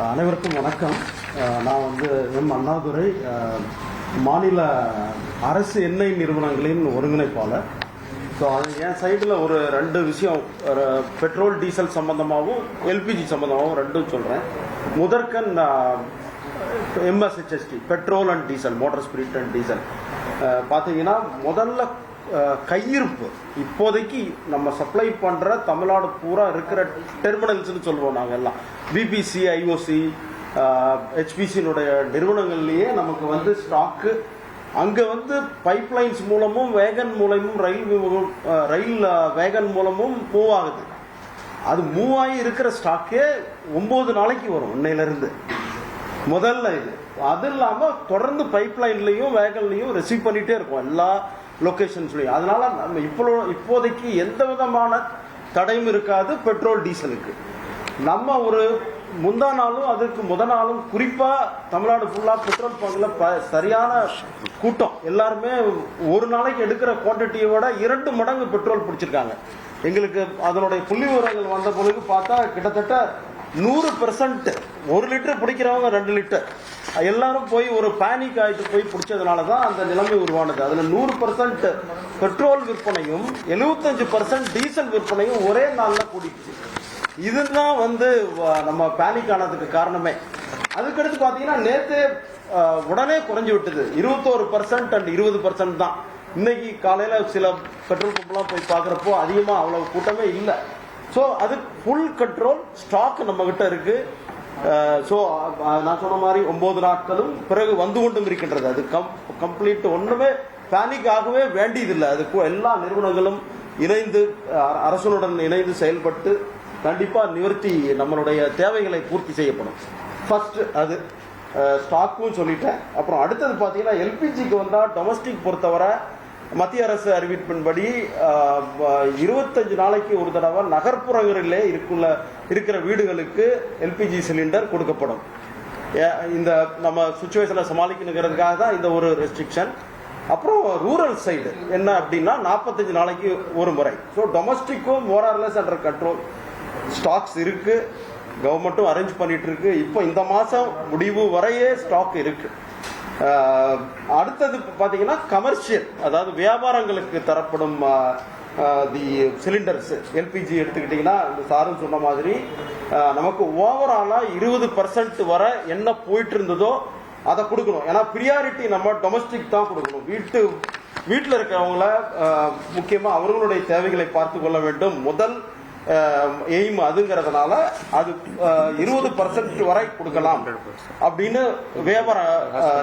அனைவருக்கும் வணக்கம். நான் எம் அண்ணாதுரை, மாநில அரசு எண்ணெய் நிறுவனங்களின் ஒருங்கிணைப்பாளர். ஸோ அது என் சைடில் ஒரு ரெண்டு விஷயம், பெட்ரோல் டீசல் சம்பந்தமாகவும் எல்பிஜி சம்பந்தமாகவும் ரெண்டும் சொல்கிறேன். முதற்கண் MS HSD, petrol and diesel, motor spirit and diesel பார்த்தீங்கன்னா முதல்ல கையிருப்பு இப்போதைக்கு நம்ம சப்ளை பண்ணுற தமிழ்நாடு பூரா இருக்கிற டெர்மினல்ஸ்னு சொல்லுவோம். நாங்கள் எல்லாம் பிபிசி, ஐஓசி, ஹெச்பிசியினுடைய நிறுவனங்கள்லேயே நமக்கு ஸ்டாக்கு அங்கே பைப்லைன்ஸ் மூலமும் வேகன் மூலமும் ரயில் வேகன் மூலமும் மூவ் ஆகுது. அது மூவ் ஆகி இருக்கிற ஸ்டாக்கே 9 நாளைக்கு வரும் இன்னையிலிருந்து. முதல்ல இது அது இல்லாமல் தொடர்ந்து பைப்லைன்லையும் வேகன்லையும் ரிசீவ் பண்ணிகிட்டே இருக்கும் எல்லா லொக்கேஷன்ஸ்லையும். அதனால நம்ம இப்போதைக்கு எந்த விதமான தடையும் இருக்காது பெட்ரோல் டீசலுக்கு. நம்ம ஒரு முந்தா நாளும் அதுக்கு நாளும் குறிப்பாக தமிழ்நாடு ஃபுல்லாக பெட்ரோல் பங்கில் சரியான கூட்டம். எல்லாருமே ஒரு நாளைக்கு எடுக்கிற குவான்டிட்டியை விட 2 மடங்கு பெட்ரோல் பிடிச்சிருக்காங்க. எங்களுக்கு அதனுடைய புள்ளி விவரங்கள் வந்த பொழுது பார்த்தா கிட்டத்தட்ட 100% 1 லிட்டர் பிடிக்கிறவங்க 2 லிட்டர் எல்லாரும் போய் ஒரு பேனிக் ஆகிட்டு போய் பிடிச்சதுனால தான் அந்த நிலைமை உருவானது. அதில் 100% பெட்ரோல் விற்பனையும் 75% டீசல் விற்பனையும் ஒரே நாளில் கூடிடுச்சு. இதுதான் நம்ம பேனிக் ஆனதுக்கு காரணமே. அதுக்கடுத்து பார்த்தீங்கன்னா நேற்று உடனே குறைஞ்சி விட்டது. 21% அண்ட் 20% தான். இன்னைக்கு காலையில் சில பெட்ரோல் பம்ப்லாம் போய் பார்க்குறப்போ அதிகமாக அவ்வளவு கூட்டமே இல்லை. ஸோ அது ஃபுல் கண்ட்ரோல் ஸ்டாக் நம்ம கிட்ட இருக்கு. ஸோ நான் சொன்ன மாதிரி 9 நாட்களும் பிறகு வந்து கொண்டும் இருக்கின்றது. அது கம்ப்ளீட் ஒன்றுமே பேனிக் ஆகவே வேண்டியதில்லை. அதுக்கு எல்லா நிறுவனங்களும் இணைந்து அரசுடன் இணைந்து செயல்பட்டு கண்டிப்பாக நிவர்த்தி நம்மளுடைய தேவைகளை பூர்த்தி செய்யப்படும். ஃபர்ஸ்ட் அது ஸ்டாக்கும் சொல்லிட்டேன். அப்புறம் அடுத்தது பார்த்தீங்கன்னா எல்பிஜிக்கு வந்தால் டொமஸ்டிக் பொறுத்தவரை மத்திய அரசு அறிவிப்பின்படி 25 நாளைக்கு ஒரு தடவை நகர்ப்புறங்களிலே இருக்கிற வீடுகளுக்கு எல்பிஜி சிலிண்டர் கொடுக்கப்படும். இந்த நம்ம சுச்சுவேஷனை சமாளிக்கணுங்கிறதுக்காக தான் இந்த ஒரு ரெஸ்ட்ரிக்ஷன். அப்புறம் ரூரல் சைடு என்ன அப்படின்னா 45 நாளைக்கு ஒரு முறை. ஸோ டொமஸ்டிக்கும் மோரார்லெஸ் அண்டர் கண்ட்ரோல், ஸ்டாக்ஸ் இருக்கு, கவர்மெண்ட்டும் அரேஞ்ச் பண்ணிட்டு இருக்கு. இப்போ இந்த மாதம் முடிவு வரையே ஸ்டாக் இருக்கு. அடுத்தது பார்த்தீங்கன்னா கமர்ஷியல், அதாவது வியாபாரங்களுக்கு தரப்படும் தி சிலிண்டர்ஸ் எல்பிஜி எடுத்துக்கிட்டீங்கன்னா சாரும் சொன்ன மாதிரி நமக்கு ஓவராலா 20% வரை என்ன போயிட்டு இருந்ததோ அதை கொடுக்கணும். ஏன்னா பிரியாரிட்டி நம்ம டொமஸ்டிக் தான் கொடுக்கணும். வீட்டில் இருக்கிறவங்கள முக்கியமாக அவர்களுடைய தேவைகளை பார்த்து கொள்ள வேண்டும். முதல் எய்ம் அதுங்கிறதுனால அது 20% வரை கொடுக்கலாம் அப்படின்னு வியாபார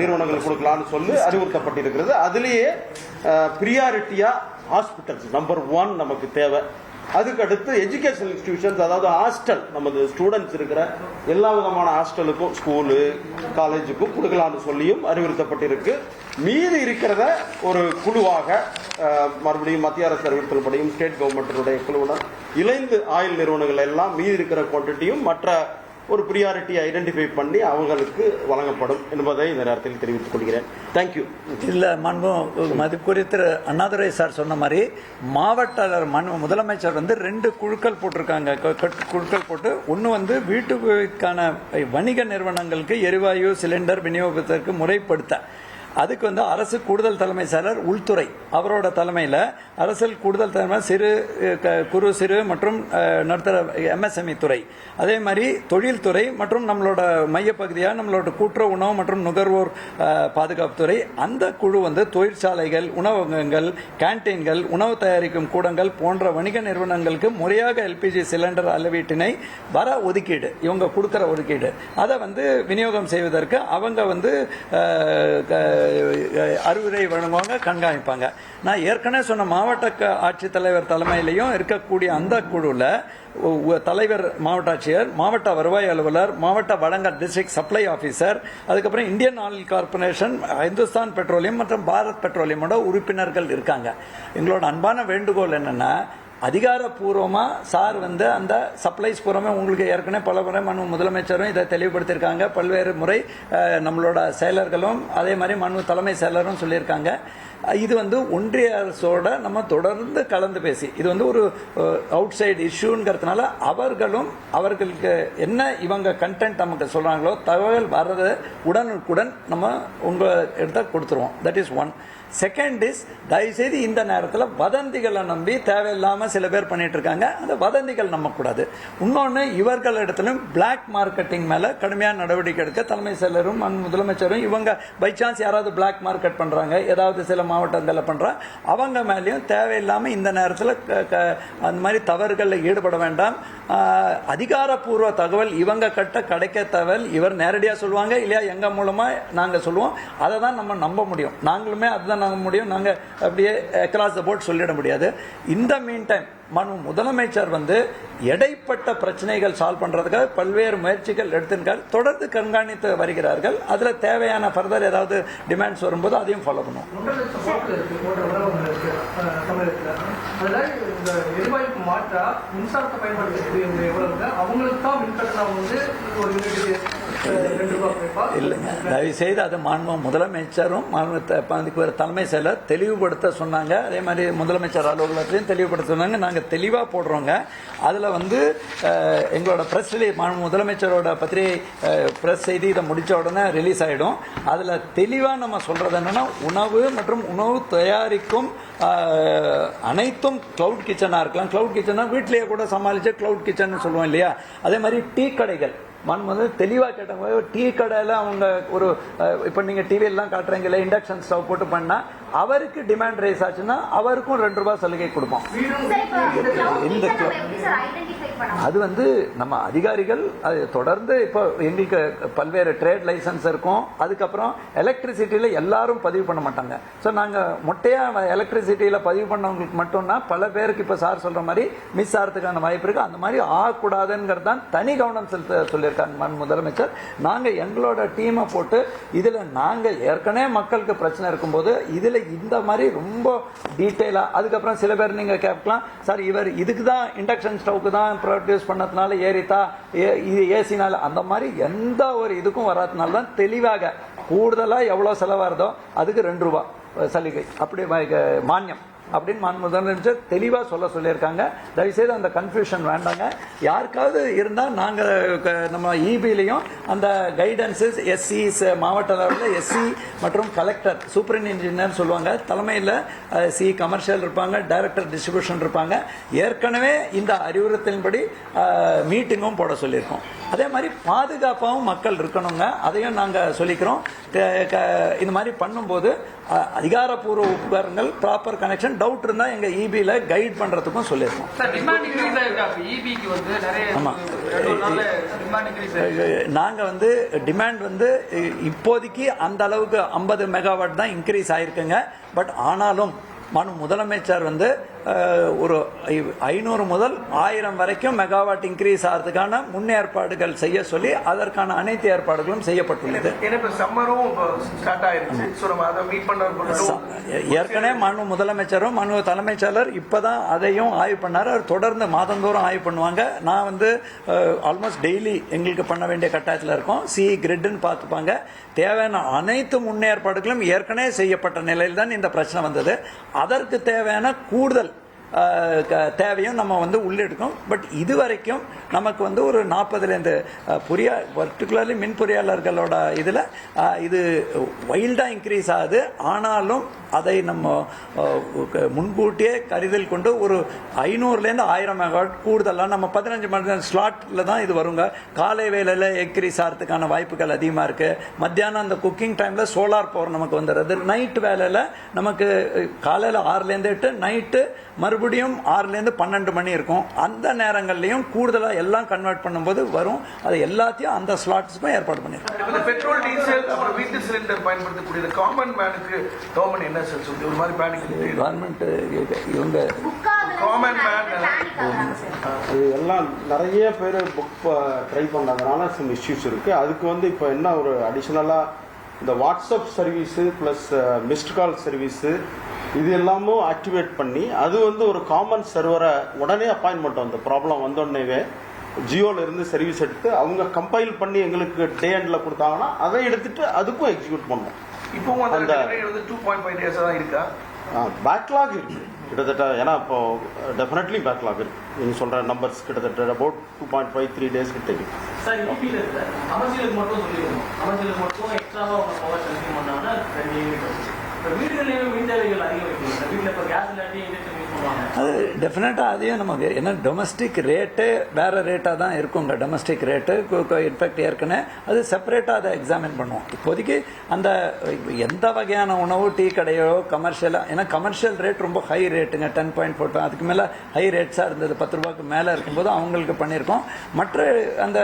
நிறுவனங்கள் கொடுக்கலாம்னு சொல்லி அறிவுறுத்தப்பட்டிருக்கிறது. அதுலேயே பிரியாரிட்டியா ஹாஸ்பிட்டல்ஸ் நம்பர் 1 நமக்கு தேவை. அதுக்கு அடுத்து எஜுகேஷனல் இன்ஸ்டிடியூஷன்ஸ், அதாவது ஹாஸ்டல், நமது ஸ்டூடெண்ட்ஸ் இருக்கிற எல்லா விதமான ஹாஸ்டலுக்கும் ஸ்கூலு காலேஜுக்கும் கொடுக்கலாம்னு சொல்லியும் அறிவுறுத்தப்பட்டிருக்கு. மீதி இருக்கிறத ஒரு குழுவாக மறுபடியும் மத்திய அரசு அறிவித்தல்படியும் ஸ்டேட் கவர்மெண்டினுடைய குழுவுடன் இணைந்து ஆயில் நிறுவனங்கள் எல்லாம் மீதி இருக்கிற குவான்டிட்டியும் மற்ற ஒரு பிரியாரிட்டி ஐடென்டிஃபை பண்ணி அவங்களுக்கு வழங்கப்படும் என்பதை இந்த நேரத்தில் தெரிவித்துக் கொள்கிறேன். தேங்க்யூ. இல்லை மதிப்புக்குரிய திரு அண்ணாதுரை சார் சொன்ன மாதிரி மாவட்ட முதலமைச்சர் 2 குழுக்கள் போட்டிருக்காங்க. குழுக்கள் போட்டு ஒன்று வீட்டுக்கான வணிக நிறுவனங்களுக்கு எரிவாயு சிலிண்டர் விநியோகத்திற்கு முறைப்படுத்த, அதுக்கு அரசு கூடுதல் தலைமை செயலர் உள்துறை அவரோட தலைமையில் அரசு கூடுதல் தலைமை குறு சிறு மற்றும் நடுத்தர எம்எஸ்எம்இ துறை, அதே மாதிரி தொழில்துறை மற்றும் நம்மளோட மையப்பகுதியாக நம்மளோட கூட்டுறவு உணவு மற்றும் நுகர்வோர் பாதுகாப்புத்துறை, அந்த குழு தொழிற்சாலைகள், உணவகங்கள், கேன்டீன்கள், உணவு தயாரிக்கும் கூடங்கள் போன்ற வணிக நிறுவனங்களுக்கு முறையாக எல்பிஜி சிலிண்டர் அளவீட்டினை வர ஒதுக்கீடு, இவங்க கொடுக்கிற ஒதுக்கீடு அதை விநியோகம் செய்வதற்கு அவங்க அறிவுரை வழங்குவாங்க, கண்காணிப்பாங்க. நான் ஏற்கனவே சொன்ன மாவட்ட ஆட்சித்தலைவர் தலைமையிலையும் இருக்கக்கூடிய அந்த குழுவில் தலைவர் மாவட்ட ஆட்சியர், மாவட்ட வருவாய் அலுவலர், மாவட்ட வழங்கல் டிஸ்ட்ரிக்ட் சப்ளை ஆபீசர், அதுக்கப்புறம் Indian oil corporation, Hindustan petroleum மற்றும் பாரத் பெட்ரோலியமோட உறுப்பினர்கள் இருக்காங்க. எங்களோட அன்பான வேண்டுகோள் என்னன்னா, அதிகாரப்பூர்வமாக சார் அந்த சப்ளைஸ் பூர்வமே உங்களுக்கு ஏற்கனவே பல முறை முதலமைச்சரும் இதை தெளிவுபடுத்தியிருக்காங்க. பல்வேறு முறை நம்மளோட செயலர்களும் அதே மாதிரி தலைமை செயலரும் சொல்லியிருக்காங்க. இது வந்து ஒன்றிய அரசோட நம்ம தொடர்ந்து கலந்து பேசி, இது வந்து ஒரு அவுட் சைடு இஷ்யூங்கிறதுனால அவர்களுக்கு என்ன இவங்க கண்டென்ட் நமக்கு சொல்றாங்களோ தகவல் வர்றதை உடனுக்குடன் நம்ம உங்க எடுத்த கொடுத்துருவோம். That is one. Second is, தயவுசெய்து இந்த நேரத்தில் வதந்திகளை நம்பி தேவையில்லாமல் சில பேர் பண்ணிட்டு இருக்காங்க. அந்த வதந்திகள் நம்பக்கூடாது. இன்னொன்று, இவர்களிடத்திலும் பிளாக் மார்க்கெட்டிங் மேலே கடுமையான நடவடிக்கை எடுக்க தலைமை செயலரும் முதலமைச்சரும், இவங்க பை சான்ஸ் யாராவது பிளாக் மார்க்கெட் பண்ணுறாங்க, ஏதாவது சில மாவட்டங்களில் பண்ணுறாங்க, அவங்க மேலேயும் தேவையில்லாமல் இந்த நேரத்தில் அந்த மாதிரி தவறுகளில் ஈடுபட வேண்டாம். அதிகாரப்பூர்வ தகவல் இவங்க கிடைக்க தகவல் இவர் நேரடியாக சொல்லுவாங்க, இல்லையா எங்கள் மூலமாக நாங்கள் சொல்லுவோம். அதை தான் நம்ம நம்ப முடியும். நாங்களுமே அதுதான் நாங்க முடியும். நாங்க அப்படியே அக்ராஸ் த போர்ட் சொல்லிட முடியாது. இந்த மீன் டைம் முதலமைச்சர் வந்து இடைப்பட்ட பிரச்சனைகள் சால்வ் பண்றதுக்காக பல்வேறு முயற்சிகள் எடுத்திருக்கார். தொடர்ந்து கண்காணித்து வருகிறார்கள். அதுல தேவையான ஃபர்தர் ஏதாவது டிமாண்ட்ஸ் வரும்போது அதையும் ஃபாலோ பண்ணுவோம். இல்லைங்க, தயவு செய்து அது முதலமைச்சரும் தலைமை செயலர் தெளிவுபடுத்த சொன்னாங்க. அதே மாதிரி முதலமைச்சர் அலுவலகத்தையும் தெளிவுபடுத்த சொன்னாங்க. நாங்க தெளிவா போடுறோங்க. அதுல வந்து எங்களோட பிரஸ் முதலமைச்சரோட பத்திரிகை பிரஸ் செய்தி இதை முடிச்ச உடனே ரிலீஸ் ஆயிடும். அதுல தெளிவா நம்ம சொல்றது என்னன்னா, உணவு மற்றும் உணவு தயாரிக்கும் அனைத்தும் கிளவுட் கிச்சனா இருக்கலாம். கிளவுட் கிச்சனா வீட்டிலேயே கூட சமாளிச்சு கிளவுட் கிச்சன் சொல்லுவோம் இல்லையா. அதே மாதிரி டீ கடைகள் தெளிவா கேட்டாங்க. டீ கடையில அவங்க ஒரு இப்ப நீங்க டிவி எல்லாம் காட்டுறீங்களா, இண்டக்ஷன் ஸ்டவ் போட்டு பண்ணா அவருக்கு டிமாண்ட் ரைஸ் ஆச்சுன்னா அவருக்கும் ₹2 சலுகை கொடுப்போம். இந்த அது வந்து நம்ம அதிகாரிகள் அது தொடர்ந்து இப்போ எங்களுக்கு பல்வேறு ட்ரேட் லைசன்ஸ் இருக்கும். அதுக்கப்புறம் எலக்ட்ரிசிட்டியில எல்லாரும் பதிவு பண்ண மாட்டாங்க. ஸோ நாங்க மொட்டையா எலக்ட்ரிசிட்டியில பதிவு பண்ணவங்களுக்கு மட்டும்னா பல பேருக்கு இப்ப சார் சொல்ற மாதிரி மிஸ் ஆகிறதுக்கான வாய்ப்பு இருக்கு. அந்த மாதிரி ஆகக்கூடாதுங்கிறது தான் தனி கவனம் செலுத்த சொல்லியிருக்காங்க முதலமைச்சர். நாங்க எங்களோட டீமை போட்டு இதுல நாங்க ஏற்கனவே மக்களுக்கு பிரச்சனை இருக்கும்போது இதுல இந்த மாதிரி ரொம்ப டீட்டெயிலா, அதுக்கப்புறம் சில பேர் நீங்க கேட்கலாம், சார் இவர் இதுக்கு தான் இண்டக்ஷன் ஸ்டவ்க்கு தான் ப்ரொடியூஸ் பண்ணதுனால ஏறித்தா இது ஏசினால, அந்த மாதிரி எந்த ஒரு இதுக்கும் வராதனால தான் தெளிவாக கூடுதலா எவ்வளவு செலவாகிறதோ அதுக்கு ₹2 சலுகை அப்படி மானியம் அப்படின்னு முதலமைச்சர் தெளிவா சொல்லியிருக்காங்க. தயவுசெய்து அந்த கன்ஃபியூஷன் வேண்டாங்க. யாருக்காவது இருந்தா நாங்க நம்ம இபிலையும் அந்த கைடன்சஸ் எஸ்சி மாவட்ட அளவில் எஸ்சி மற்றும் கலெக்டர் சூப்பரிண்ட் இன்ஜினியர் சொல்லுவாங்க, தலைமையில் சி கமர்ஷியல் இருப்பாங்க, டைரக்டர் டிஸ்ட்ரிபியூஷன் இருப்பாங்க. ஏற்கனவே இந்த அறிவுறுத்தலின்படி மீட்டிங்கும் போட சொல்லியிருக்கோம். அதே மாதிரி பாதுகாப்பாகவும் மக்கள் இருக்கணுங்க. அதையும் நாங்க சொல்லிக்கிறோம். இந்த மாதிரி பண்ணும்போது அதிகாரப்பூர்வ உபகரணங்கள் ப்ராப்பர் கனெக்ஷன் டவுட் இருந்தா எங்க இபில கைட் பண்றதுக்கும் சொல்லியிருக்கோம். நாங்க வந்து டிமாண்ட் வந்து இப்போதைக்கு அந்த அளவுக்கு 50 மெகாவாட் தான் இன்க்ரீஸ் ஆயிருக்குங்க. பட் ஆனாலும் முதலமைச்சர் வந்து ஒரு 500 முதல் 1000 வரைக்கும் மெகாவாட் இன்க்ரீஸ் ஆகிறதுக்கான முன்னேற்பாடுகள் செய்ய சொல்லி அதற்கான அனைத்து ஏற்பாடுகளும் செய்யப்பட்டுள்ளது. ஏற்கனவே முதலமைச்சரும் தலைமைச் செயலர் இப்பதான் அதையும் ஆய்வு பண்ணாரு. அவர் தொடர்ந்து மாதந்தோறும் ஆய்வு பண்ணுவாங்க. நான் வந்து ஆல்மோஸ்ட் டெய்லி எங்களுக்கு பண்ண வேண்டிய கட்டாயத்தில் இருக்கோம். சி கிரிட்னு பார்த்துப்பாங்க. தேவையான அனைத்து முன்னேற்பாடுகளும் ஏற்கனவே செய்யப்பட்ட நிலையில் தான் இந்த பிரச்சனை வந்தது. அதற்கு தேவையான கூடுதல் தேவையும் நம்ம வந்து உள்ளெடுக்கும். பட் இதுவரைக்கும் நமக்கு வந்து ஒரு 40 பர்டிகுலர்லி மின் பொறியாளர்களோட இதுல இது வைல்டா இன்க்ரீஸ் ஆகுது. ஆனாலும் அதை நம்ம முன்கூட்டியே கருதல் கொண்டு ஒரு 500 1000 மெகாவாட் கூடுதலாக நம்ம 15 மணி ஸ்லாட்ல தான் இது வருங்க. காலை வேலையில இன்க்ரீஸ் ஆகிறதுக்கான வாய்ப்புகள் அதிகமா இருக்கு. மத்தியானம் அந்த குக்கிங் டைம்ல சோலார் பவர் நமக்கு வந்துடுறது. நைட் வேலையில நமக்கு காலையில 6 to 8, நைட்டு மறுபடியும் 6 to 12 மணி இருக்கும். அந்த நேரங்கள்லயும் கூடுதலா எல்லாம் கன்வெர்ட் பண்ணும்போது வரும். அது எல்லாத்தையும் அந்த ஸ்லாட்ஸ்க்கும் ஏற்பாடு பண்ணிருக்கோம். பெட்ரோல் டீசல் அப்புறம் வீட்டு சிலிண்டர் பயன்படுத்தக்கூடிய காமன் மேனுக்கு கவர்மெண்ட் என்ன சொல்லுது? ஒரு மாதிரி கவர்மெண்ட் இவங்க காமன் மேன் எல்லாம் நிறைய பேர் புக் ட்ரை பண்ணதுனால சில இஷ்யூஸ் இருக்கு. அதுக்கு வந்து இப்போ என்ன ஒரு அடிஷனலா இந்த வாட்ஸ்அப் சர்வீஸு பிளஸ் மிஸ்ட் கால் சர்வீஸு இது எல்லாமும் ஆக்டிவேட் பண்ணி அது வந்து ஒரு காமன் சர்வரை உடனே அப்பாயின்மெண்ட் அந்த ப்ராப்ளம் வந்தோடனேவே ஜியோல இருந்து சர்வீஸ் எடுத்து அவங்க கம்பைல் பண்ணி எங்களுக்கு டே எண்ட்ல கொடுத்தாங்கன்னா அதை எடுத்துட்டு அதுக்கும் எக்ஸிக்யூட் பண்ணோம். இப்பவும் அந்த டெலிவரி வந்து 2.5 days தான் இருக்கா? பேக்லாக் இருக்கு கிட்டத்தட்ட. ஏன்னா இப்போ டெஃபினெட்லி பேக்லாக் இருக்கு. நீங்க சொல்ற நம்பர்ஸ் கிட்டத்தட்ட அபவுட் 2.5-3 days கிட்ட இருக்கு. சார் ஈபில இருக்கு. கமர்ஷியலுக்கு மட்டும் சொல்லிடுவோம். கமர்ஷியலுக்கு மட்டும் எக்ஸ்ட்ராவா ஒரு பவர் கன்சியூம் பண்ணாங்கன்னா 2 யூனிட் வரும். இப்போ வீடுகளிலேயும் மின் தேவைகள் அதிகம் வைக்கணும் சார். வீட்டில் இப்போ கேஸ் இல்லாட்டி இண்டக்ஷன் யூஸ் பண்ணுவாங்க. அது டெஃபினட்டாக அதையும் நமக்கு ஏன்னா டொமஸ்டிக் ரேட்டு வேறு ரேட்டாக தான் இருக்குங்க. டொமஸ்டிக் ரேட்டு இன்ஃபேக்ட் ஏற்கனவே அது செப்பரேட்டாக அதை எக்ஸாமின் பண்ணுவோம். இப்போதைக்கு அந்த எந்த வகையான உணவு டீ கடையோ கமர்ஷியலாக, ஏன்னா கமர்ஷியல் ரேட் ரொம்ப ஹை ரேட்டுங்க, 10.4 அதுக்கு மேலே ஹை ரேட்ஸாக இருந்தது. 10 ரூபாய்க்கு மேலே இருக்கும்போது அவங்களுக்கு பண்ணியிருக்கோம். மற்ற அந்த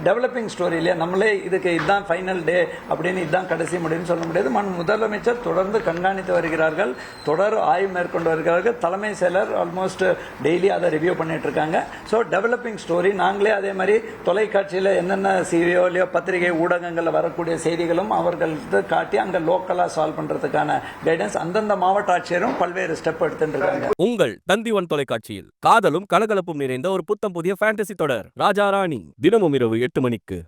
டெவலப்பிங் ஸ்டோரி இல்லையா, நம்மளே இதுக்கு இதுதான் ஃபைனல் டே அப்படின்னு இதுதான் கடைசி முடிவுன்னு சொல்ல முடியாது. முதலமைச்சர் தொடர்ந்து கண்காணித்து வருகிறார்கள், தொடர் ஆய்வு மேற்கொண்டு வருகிறார்கள். தலைமை செயலர் ஆல்மோஸ்ட் டெய்லி அதை ரிவ்யூ பண்ணிட்டு இருக்காங்க. ஸோ டெவலப்பிங் ஸ்டோரி நாங்களே அதே மாதிரி தொலைக்காட்சியில் என்னென்ன சிவியோலையோ பத்திரிகை ஊடகங்களில் வரக்கூடிய செய்திகளும் அவர்களுக்கு காட்டி அங்கே லோக்கலாக சால்வ் பண்ணுறதுக்கான கைடன்ஸ் அந்தந்த மாவட்ட ஆட்சியரும் பல்வேறு ஸ்டெப் எடுத்துட்டு இருக்காங்க. உங்கள் தந்தி1 தொலைக்காட்சியில் காதலும் கலகலப்பும் நிறைந்த ஒரு புத்தம் புதிய ஃபேண்டசி தொடர் ராஜா ராணி தினமும் இரவு 8 மணிக்கு.